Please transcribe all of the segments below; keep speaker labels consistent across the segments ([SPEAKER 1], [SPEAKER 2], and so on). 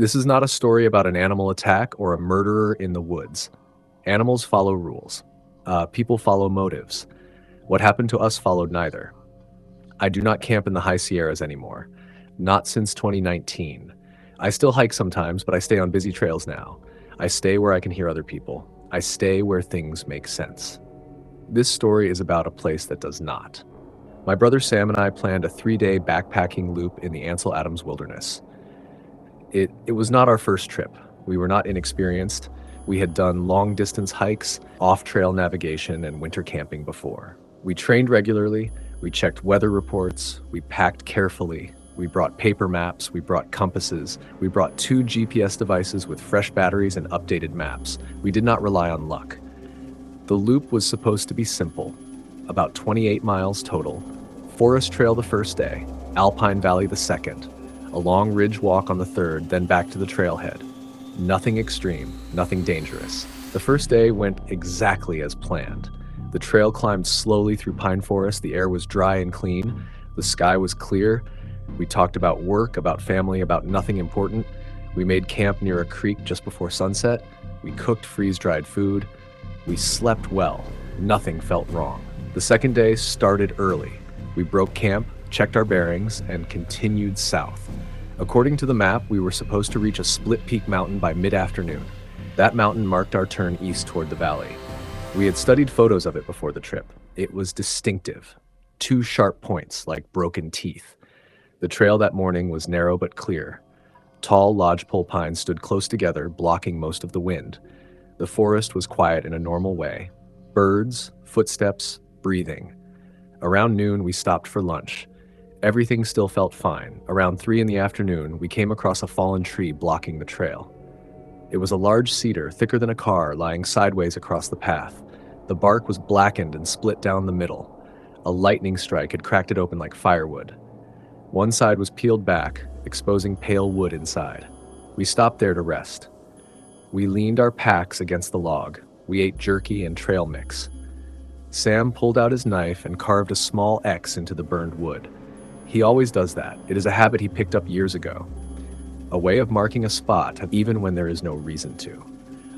[SPEAKER 1] This is not a story about an animal attack or a murderer in the woods. Animals follow rules. People follow motives. What happened to us followed neither. I do not camp in the high Sierras anymore. Not since 2019. I still hike sometimes, but I stay on busy trails now. I stay where I can hear other people. I stay where things make sense. This story is about a place that does not. My brother Sam and I planned a 3-day backpacking loop in the Ansel Adams Wilderness. It was not our first trip. We were not inexperienced. We had done long-distance hikes, off-trail navigation, and winter camping before. We trained regularly, we checked weather reports, we packed carefully, we brought paper maps, we brought compasses, we brought 2 GPS devices with fresh batteries and updated maps. We did not rely on luck. The loop was supposed to be simple, about 28 miles total. Forest Trail the first day, Alpine Valley the second, a long ridge walk on the third, then back to the trailhead. Nothing extreme, nothing dangerous. The first day went exactly as planned. The trail climbed slowly through pine forest, the air was dry and clean, the sky was clear. We talked about work, about family, about nothing important. We made camp near a creek just before sunset. We cooked freeze-dried food. We slept well. Nothing felt wrong. The second day started early. We broke camp, checked our bearings, and continued south. According to the map, we were supposed to reach a split peak mountain by mid-afternoon. That mountain marked our turn east toward the valley. We had studied photos of it before the trip. It was distinctive. 2 sharp points, like broken teeth. The trail that morning was narrow but clear. Tall lodgepole pines stood close together, blocking most of the wind. The forest was quiet in a normal way. Birds, footsteps, breathing. Around noon, we stopped for lunch. Everything still felt fine. Around 3 in the afternoon, we came across a fallen tree blocking the trail. It was a large cedar, thicker than a car, lying sideways across the path. The bark was blackened and split down the middle. A lightning strike had cracked it open like firewood. One side was peeled back, exposing pale wood inside. We stopped there to rest. We leaned our packs against the log. We ate jerky and trail mix. Sam pulled out his knife and carved a small X into the burned wood. He always does that. It is a habit he picked up years ago. A way of marking a spot, even when there is no reason to.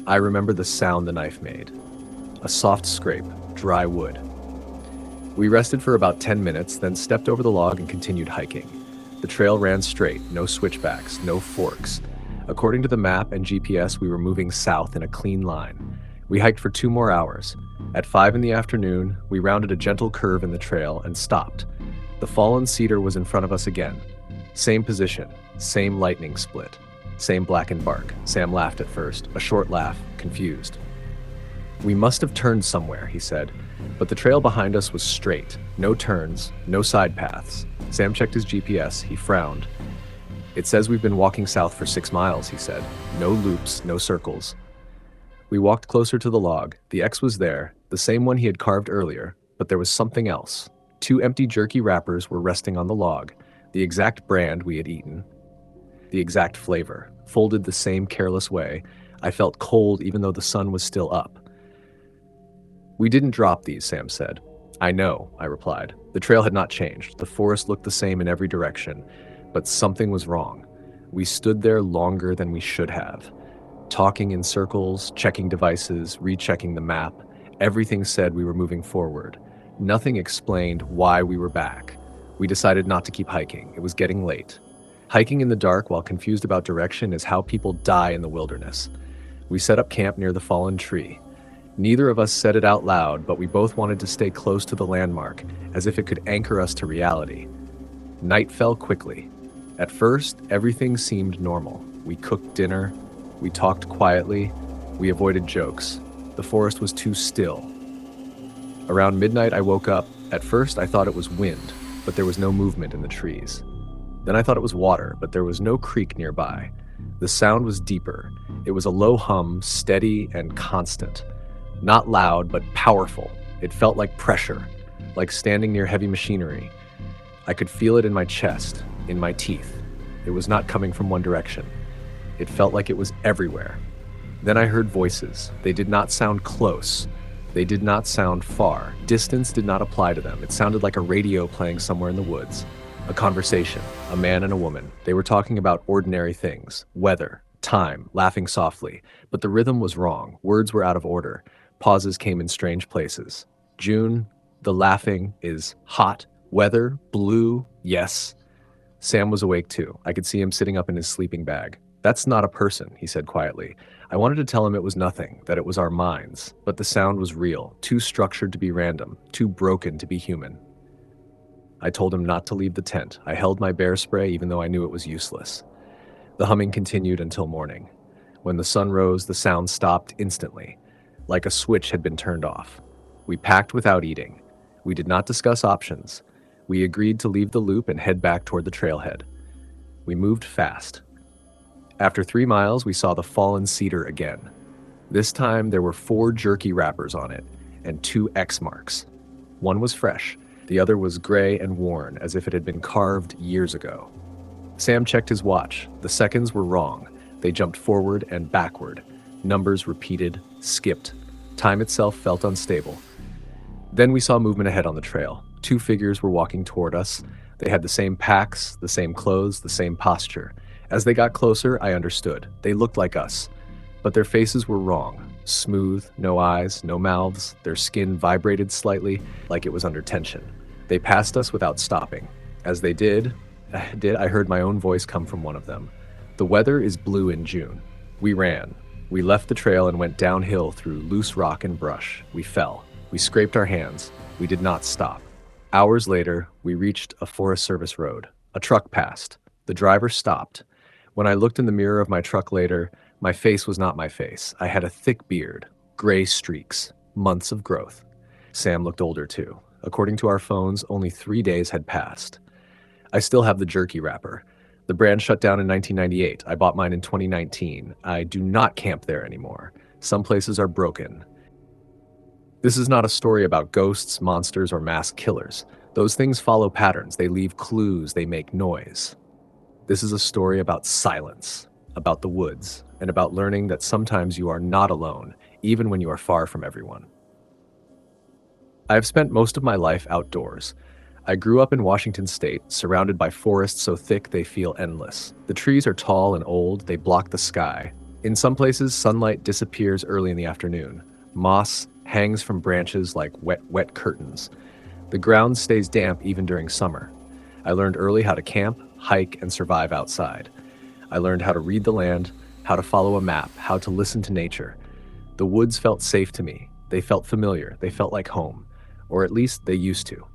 [SPEAKER 1] I remember the sound the knife made. A soft scrape, dry wood. We rested for about 10 minutes, then stepped over the log and continued hiking. The trail ran straight, no switchbacks, no forks. According to the map and GPS, we were moving south in a clean line. We hiked for 2 more hours. At 5 in the afternoon, we rounded a gentle curve in the trail and stopped. The fallen cedar was in front of us again. Same position, same lightning split, same blackened bark. Sam laughed at first, a short laugh, confused. We must have turned somewhere, he said, but the trail behind us was straight, no turns, no side paths. Sam checked his GPS, he frowned. It says we've been walking south for 6 miles, he said. No loops, no circles. We walked closer to the log. The X was there, the same one he had carved earlier, but there was something else. 2 empty jerky wrappers were resting on the log, the exact brand we had eaten. The exact flavor, folded the same careless way. I felt cold even though the sun was still up. We didn't drop these, Sam said. I know, I replied. The trail had not changed. The forest looked the same in every direction, but something was wrong. We stood there longer than we should have. Talking in circles, checking devices, rechecking the map. Everything said we were moving forward. Nothing explained why we were back. We decided not to keep hiking. It was getting late. Hiking in the dark while confused about direction is how people die in the wilderness. We set up camp near the fallen tree. Neither of us said it out loud, but we both wanted to stay close to the landmark, as if it could anchor us to reality. Night fell quickly. At first, everything seemed normal. We cooked dinner. We talked quietly. We avoided jokes. The forest was too still. Around midnight, I woke up. At first, I thought it was wind, but there was no movement in the trees. Then I thought it was water, but there was no creek nearby. The sound was deeper. It was a low hum, steady and constant. Not loud, but powerful. It felt like pressure, like standing near heavy machinery. I could feel it in my chest, in my teeth. It was not coming from one direction. It felt like it was everywhere. Then I heard voices. They did not sound close. They did not sound far. Distance did not apply to them. It sounded like a radio playing somewhere in the woods. A conversation, a man and a woman. They were talking about ordinary things, weather, time, laughing softly. But the rhythm was wrong. Words were out of order. Pauses came in strange places. June, the laughing is hot. Weather, blue, yes. Sam was awake too. I could see him sitting up in his sleeping bag. That's not a person, he said quietly. I wanted to tell him it was nothing, that it was our minds. But the sound was real, too structured to be random, too broken to be human. I told him not to leave the tent. I held my bear spray even though I knew it was useless. The humming continued until morning. When the sun rose, the sound stopped instantly, like a switch had been turned off. We packed without eating. We did not discuss options. We agreed to leave the loop and head back toward the trailhead. We moved fast. After 3 miles, we saw the fallen cedar again. This time, there were 4 jerky wrappers on it and 2 X marks. One was fresh. The other was gray and worn, as if it had been carved years ago. Sam checked his watch. The seconds were wrong. They jumped forward and backward. Numbers repeated, skipped. Time itself felt unstable. Then we saw movement ahead on the trail. 2 figures were walking toward us. They had the same packs, the same clothes, the same posture. As they got closer, I understood. They looked like us. But their faces were wrong. Smooth, no eyes, no mouths. Their skin vibrated slightly, like it was under tension. They passed us without stopping. As they did, I heard my own voice come from one of them. The weather is blue in June. We ran. We left the trail and went downhill through loose rock and brush. We fell. We scraped our hands. We did not stop. Hours later, we reached a Forest Service road. A truck passed. The driver stopped. When I looked in the mirror of my truck later, my face was not my face. I had a thick beard, gray streaks, months of growth. Sam looked older too. According to our phones, only 3 days had passed. I still have the jerky wrapper. The brand shut down in 1998. I bought mine in 2019. I do not camp there anymore. Some places are broken. This is not a story about ghosts, monsters, or mass killers. Those things follow patterns. They leave clues. They make noise. This is a story about silence, about the woods, and about learning that sometimes you are not alone, even when you are far from everyone. I have spent most of my life outdoors. I grew up in Washington State, surrounded by forests so thick they feel endless. The trees are tall and old, they block the sky. In some places, sunlight disappears early in the afternoon. Moss hangs from branches like wet curtains. The ground stays damp even during summer. I learned early how to camp, hike, and survive outside. I learned how to read the land, how to follow a map, how to listen to nature. The woods felt safe to me. They felt familiar. They felt like home. Or at least they used to.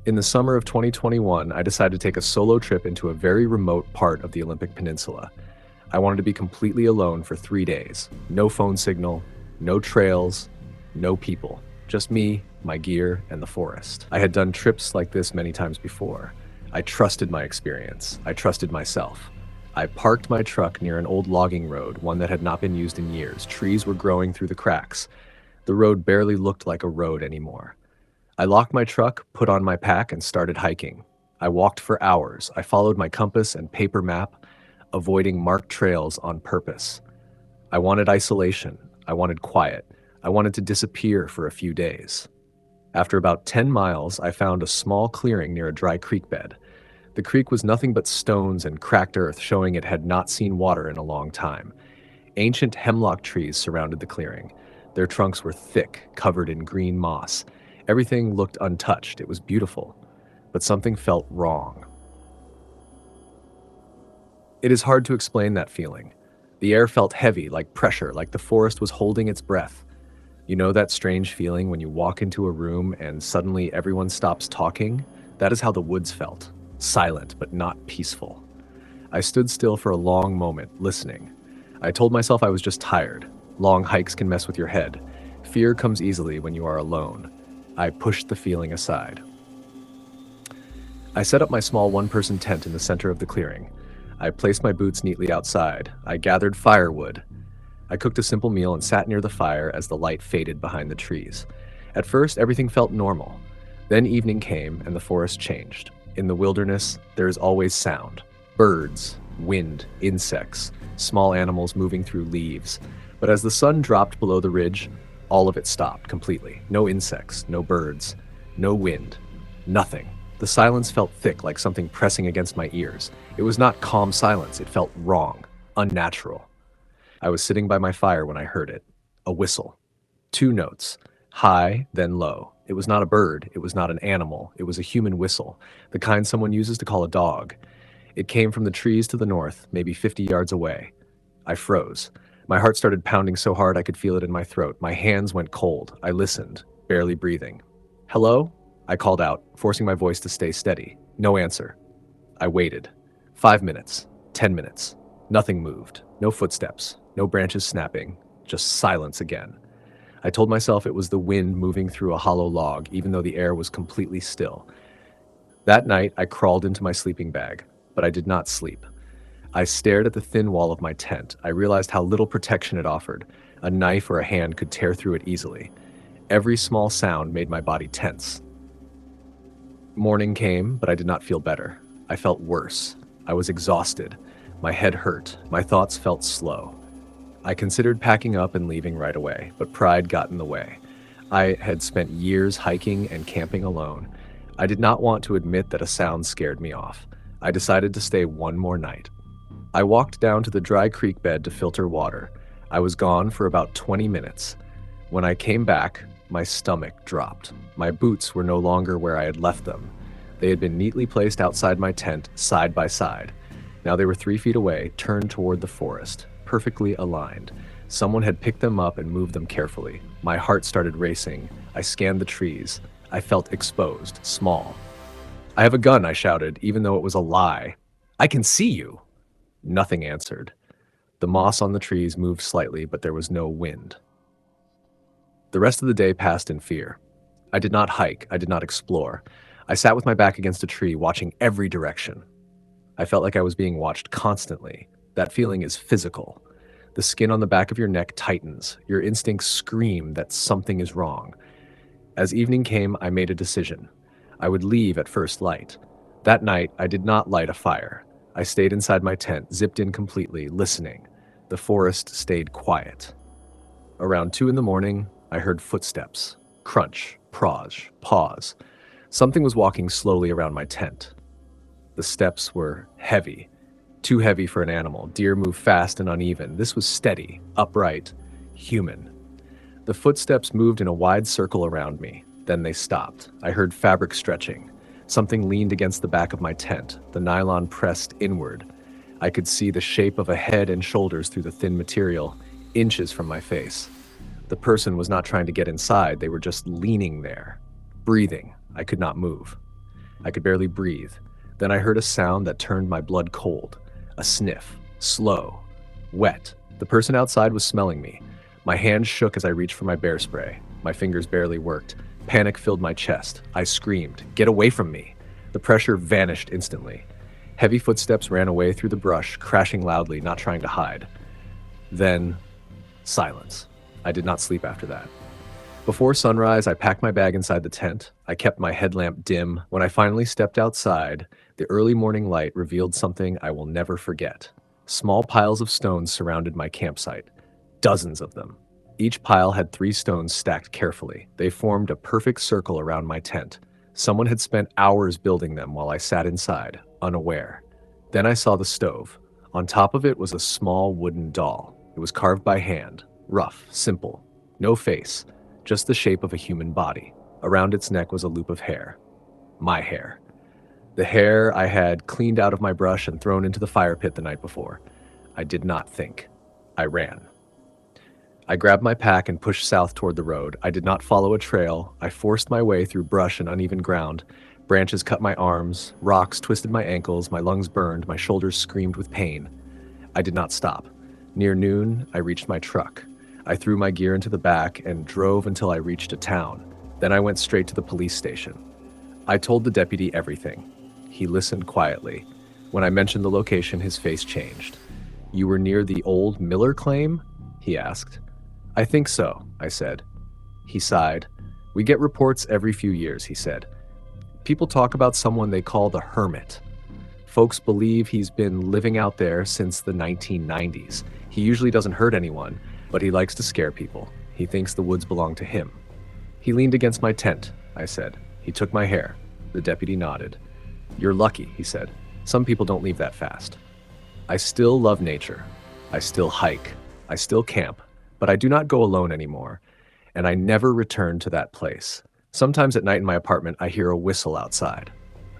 [SPEAKER 1] In the summer of 2021, I decided to take a solo trip into a very remote part of the Olympic Peninsula. I wanted to be completely alone for 3 days. No phone signal, no trails, no people. Just me, my gear, and the forest. I had done trips like this many times before. I trusted my experience. I trusted myself. I parked my truck near an old logging road, one that had not been used in years. Trees were growing through the cracks. The road barely looked like a road anymore. I locked my truck, put on my pack, and started hiking. I walked for hours. I followed my compass and paper map, avoiding marked trails on purpose. I wanted isolation. I wanted quiet. I wanted to disappear for a few days. After about 10 miles, I found a small clearing near a dry creek bed. The creek was nothing but stones and cracked earth, showing it had not seen water in a long time. Ancient hemlock trees surrounded the clearing. Their trunks were thick, covered in green moss. Everything looked untouched. It was beautiful, but something felt wrong. It is hard to explain that feeling. The air felt heavy, like pressure, like the forest was holding its breath. You know that strange feeling when you walk into a room and suddenly everyone stops talking? That is how the woods felt. Silent, but not peaceful. I stood still for a long moment, listening. I told myself I was just tired. Long hikes can mess with your head. Fear comes easily when you are alone. I pushed the feeling aside. I set up my small one-person tent in the center of the clearing. I placed my boots neatly outside. I gathered firewood. I cooked a simple meal and sat near the fire as the light faded behind the trees. At first, everything felt normal. Then evening came and the forest changed. In the wilderness, there is always sound. Birds, wind, insects, small animals moving through leaves. But as the sun dropped below the ridge, all of it stopped completely. No insects, no birds, no wind, nothing. The silence felt thick, like something pressing against my ears. It was not calm silence, it felt wrong, unnatural. I was sitting by my fire when I heard it. A whistle. Two notes. High, then low. It was not a bird, it was not an animal, it was a human whistle, the kind someone uses to call a dog. It came from the trees to the north, maybe 50 yards away. I froze. My heart started pounding so hard I could feel it in my throat. My hands went cold. I listened, barely breathing. Hello? I called out, forcing my voice to stay steady. No answer. I waited. 5 minutes. 10 minutes. Nothing moved. No footsteps. No branches snapping. Just silence again. I told myself it was the wind moving through a hollow log, even though the air was completely still. That night, I crawled into my sleeping bag, but I did not sleep. I stared at the thin wall of my tent. I realized how little protection it offered. A knife or a hand could tear through it easily. Every small sound made my body tense. Morning came, but I did not feel better. I felt worse. I was exhausted. My head hurt. My thoughts felt slow. I considered packing up and leaving right away, but pride got in the way. I had spent years hiking and camping alone. I did not want to admit that a sound scared me off. I decided to stay one more night. I walked down to the dry creek bed to filter water. I was gone for about 20 minutes. When I came back, my stomach dropped. My boots were no longer where I had left them. They had been neatly placed outside my tent, side by side. Now they were 3 feet away, turned toward the forest, perfectly aligned. Someone had picked them up and moved them carefully. My heart started racing. I scanned the trees. I felt exposed, small. "I have a gun," I shouted, even though it was a lie. "I can see you." Nothing answered. The moss on the trees moved slightly, but there was no wind. The rest of the day passed in fear. I did not hike. I did not explore. I sat with my back against a tree, watching every direction. I felt like I was being watched constantly. That feeling is physical. The skin on the back of your neck tightens. Your instincts scream that something is wrong. As evening came, I made a decision. I would leave at first light. That night, I did not light a fire. I stayed inside my tent, zipped in completely, listening. The forest stayed quiet. Around 2 in the morning, I heard footsteps. Crunch, proj, pause. Something was walking slowly around my tent. The steps were heavy. Too heavy for an animal. Deer move fast and uneven. This was steady, upright, human. The footsteps moved in a wide circle around me. Then they stopped. I heard fabric stretching. Something leaned against the back of my tent. The nylon pressed inward. I could see the shape of a head and shoulders through the thin material, inches from my face. The person was not trying to get inside. They were just leaning there, breathing. I could not move. I could barely breathe. Then I heard a sound that turned my blood cold. A sniff, slow, wet. The person outside was smelling me. My hands shook as I reached for my bear spray. My fingers barely worked. Panic filled my chest. I screamed, "Get away from me!" The pressure vanished instantly. Heavy footsteps ran away through the brush, crashing loudly, not trying to hide. Then, silence. I did not sleep after that. Before sunrise, I packed my bag inside the tent. I kept my headlamp dim. When I finally stepped outside, the early morning light revealed something I will never forget. Small piles of stones surrounded my campsite. Dozens of them. Each pile had 3 stones stacked carefully. They formed a perfect circle around my tent. Someone had spent hours building them while I sat inside, unaware. Then I saw the stove. On top of it was a small wooden doll. It was carved by hand, rough, simple. No face, just the shape of a human body. Around its neck was a loop of hair. My hair. The hair I had cleaned out of my brush and thrown into the fire pit the night before. I did not think. I ran. I grabbed my pack and pushed south toward the road. I did not follow a trail. I forced my way through brush and uneven ground. Branches cut my arms, rocks twisted my ankles, my lungs burned, my shoulders screamed with pain. I did not stop. Near noon, I reached my truck. I threw my gear into the back and drove until I reached a town. Then I went straight to the police station. I told the deputy everything. He listened quietly. When I mentioned the location, his face changed. "You were near the old Miller claim?" he asked. "I think so," I said. He sighed. "We get reports every few years," he said. "People talk about someone they call the Hermit. Folks believe he's been living out there since the 1990s. He usually doesn't hurt anyone, but he likes to scare people. He thinks the woods belong to him." He leaned against my tent, I said. He took my hair. The deputy nodded. You're lucky, he said. Some people don't leave that fast. I still love nature. I still hike. I still camp. But I do not go alone anymore. And I never return to that place. Sometimes at night in my apartment, I hear a whistle outside.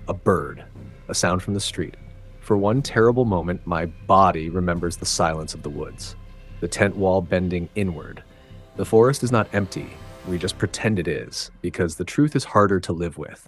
[SPEAKER 1] A bird. A sound from the street. For one terrible moment, my body remembers the silence of the woods. The tent wall bending inward. The forest is not empty. We just pretend it is, because the truth is harder to live with.